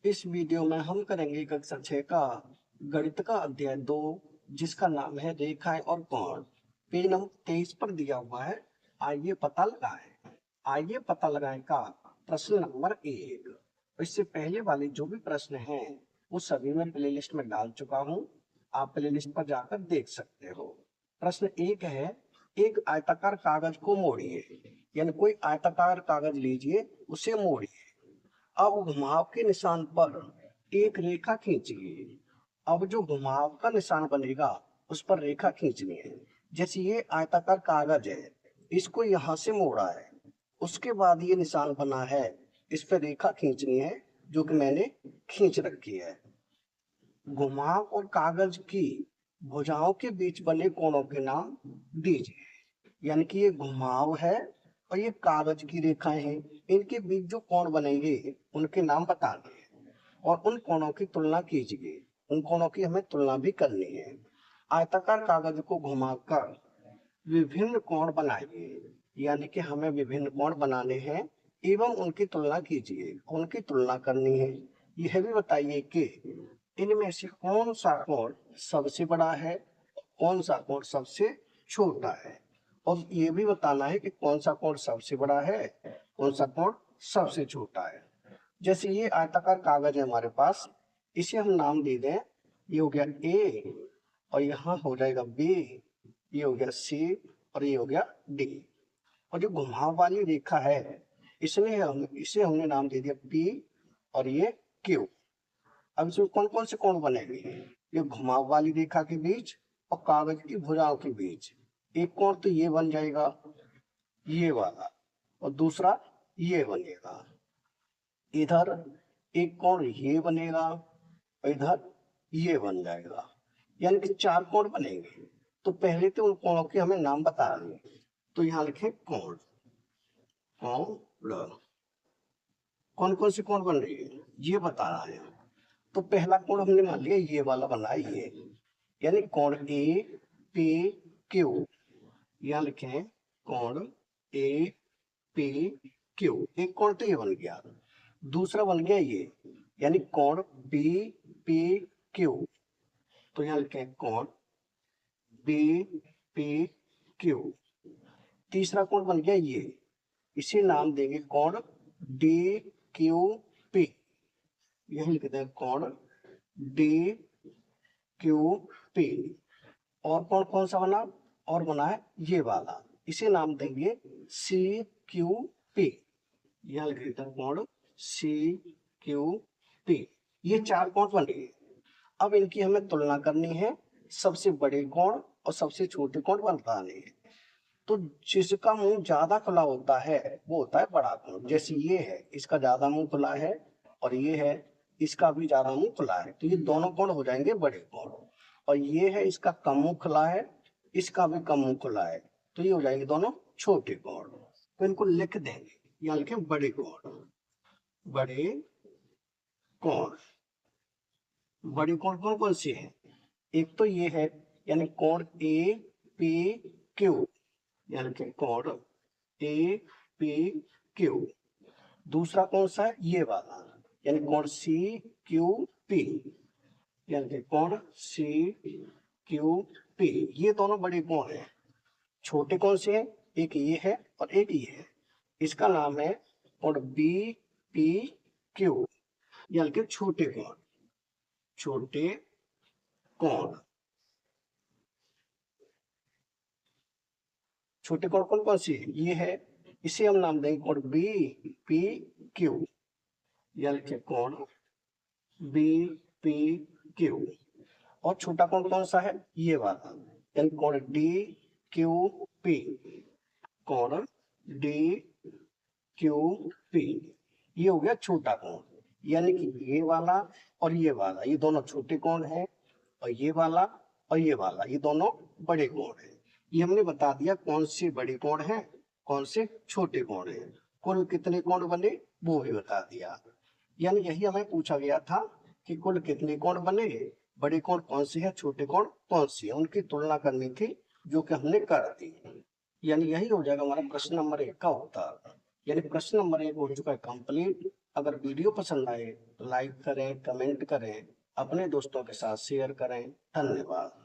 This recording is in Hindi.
इस वीडियो में हम करेंगे कक्षा 6 का गणित का अध्याय 2, जिसका नाम है रेखाएं और कोण। पेज नंबर 23 पर दिया हुआ है। आइए पता लगाएं का प्रश्न नंबर 1। इससे पहले वाले जो भी प्रश्न हैं वो सभी मैं प्लेलिस्ट में डाल चुका हूं। आप प्लेलिस्ट पर जाकर देख सकते हो। प्रश्न 1 है, एक आयताकार कागज को मोड़िए। यानी कोई आयताकार कागज लीजिए, उसे मोड़िए। अब घुमाव के निशान पर एक रेखा खींचिए। अब जो घुमाव का निशान बनेगा उस पर रेखा खींचनी है। जैसे ये आयताकार कागज है, इसको यहाँ से मोड़ा है, उसके बाद ये निशान बना है, इस पर रेखा खींचनी है जो कि मैंने खींच रखी है। घुमाव और कागज की भुजाओं के बीच बने कोणों के नाम दीजिए। यानी कि ये घुमाव है और ये कागज की रेखाएं हैं, इनके बीच जो कोण बनेंगे उनके नाम बताने हैं और उन कोणों की तुलना कीजिए। उन कोणों की हमें तुलना भी करनी है। आयताकार कागज को घुमाकर विभिन्न कोण बनाइए। यानी कि हमें विभिन्न कोण बनाने हैं एवं उनकी तुलना कीजिए, उनकी तुलना करनी है। यह भी बताइए कि इनमें से कौन सा कोण सबसे बड़ा है, कौन सा कोण सबसे छोटा है, और ये भी बताना है कि कौन सा कोण सबसे बड़ा है, कौन सा कोण सबसे छोटा है। जैसे ये आयताकार कागज है हमारे पास, इसे हम नाम दे दें, ये हो गया ए और यहाँ हो जाएगा बी, ये हो गया सी और ये हो गया डी। और जो घुमाव वाली रेखा है इसे हमने नाम दे दिया पी और ये क्यू। अब इसमें कौन कौन से कोण बनेंगे? ये घुमाव वाली रेखा के बीच और कागज की भुजाओं के बीच एक कोण तो ये बन जाएगा, ये वाला, और दूसरा ये बनेगा। इधर एक कोण ये बनेगा और इधर ये बन जाएगा। यानी कि 4 कोण बनेंगे। तो पहले तो उन कोणों के हमें नाम बता दें। तो यहाँ लिखे कोण, कोण, कौन कौन से कोण बन रही है ये बता रहा है। तो पहला कोण हमने मान लिया ये वाला बना है, ये यानी कोण ए पी क्यू। यहाँ लिखे कोण ए पी क्यू। एक कोण तो ये बन गया, दूसरा बन गया ये, यानी कोण बी पी क्यू। तो यहाँ लिखे कोण बी पी क्यू। तीसरा कोण बन गया ये, इसे नाम देंगे कोण डी क्यू पी। यही लिखते हैं कोण डी क्यू पी। और कोण कौन सा बना? और बना है ये वाला, इसे नाम देंगे सी क्यू पी। यह लिख देते हैं कोण सी क्यू पी। ये 4 कोण बने। अब इनकी हमें तुलना करनी है, सबसे बड़े कोण और सबसे छोटे कोण बताने हैं। तो जिसका मुंह ज्यादा खुला होता है वो होता है बड़ा कोण। जैसे ये है, इसका ज्यादा मुंह खुला है, और ये है, इसका भी ज्यादा मुंह खुला है, तो ये दोनों कोण हो जाएंगे बड़े कोण। और ये है, इसका कम मुंह खुला है, इसका भी कम मुंह खुला है, तो ये हो जाएंगे दोनों छोटे कोण। तो इनको लिख देंगे, यहाँ लिखें बड़े कोण। बड़े कोण, बड़े कोण कौन कौन से हैं? एक तो ये है, यानी कोण ए पी क्यू, यानी कि कोण ए पी क्यू। दूसरा कौन सा है? ये वाला, यानी कोण सी क्यू पी, यानी कि कोण सी क्यू पी। ये दोनों बड़े कोण हैं। छोटे कौन से हैं? एक ये है और एक ये है। इसका नाम है कोण बी पी क्यू, यानी कि छोटे कोण। छोटे कोण, छोटे कोण कौन कौन से? ये है, इसे हम नाम देंगे कोण बी पी क्यू, यानी कि कोण बी पी क्यू। और छोटा कोण कौन सा है? ये वाला, यानी कोण डी क्यू पी, कोण डी क्यू पी। ये हो गया छोटा कोण। यानी कि ये वाला और ये दोनों छोटे कोण हैं, और ये वाला और ये दोनों बड़े कोण हैं। ये हमने बता दिया कौन से बड़े कोण हैं, कौन से छोटे कोण हैं। कुल कितने कोण बने वो भी बता दिया। यानी यही हमें पूछा गया था कि कुल कितने कोण बने, बड़े कोण कौन से हैं, छोटे कोण कौन से हैं, उनकी तुलना करनी थी, जो कि हमने कर दी। यानी यही हो जाएगा हमारा प्रश्न नंबर 1 का उत्तर। यानी प्रश्न नंबर 1 हो चुका है कंप्लीट। अगर वीडियो पसंद आए तो लाइक करें, कमेंट करें, अपने दोस्तों के साथ शेयर करें। धन्यवाद।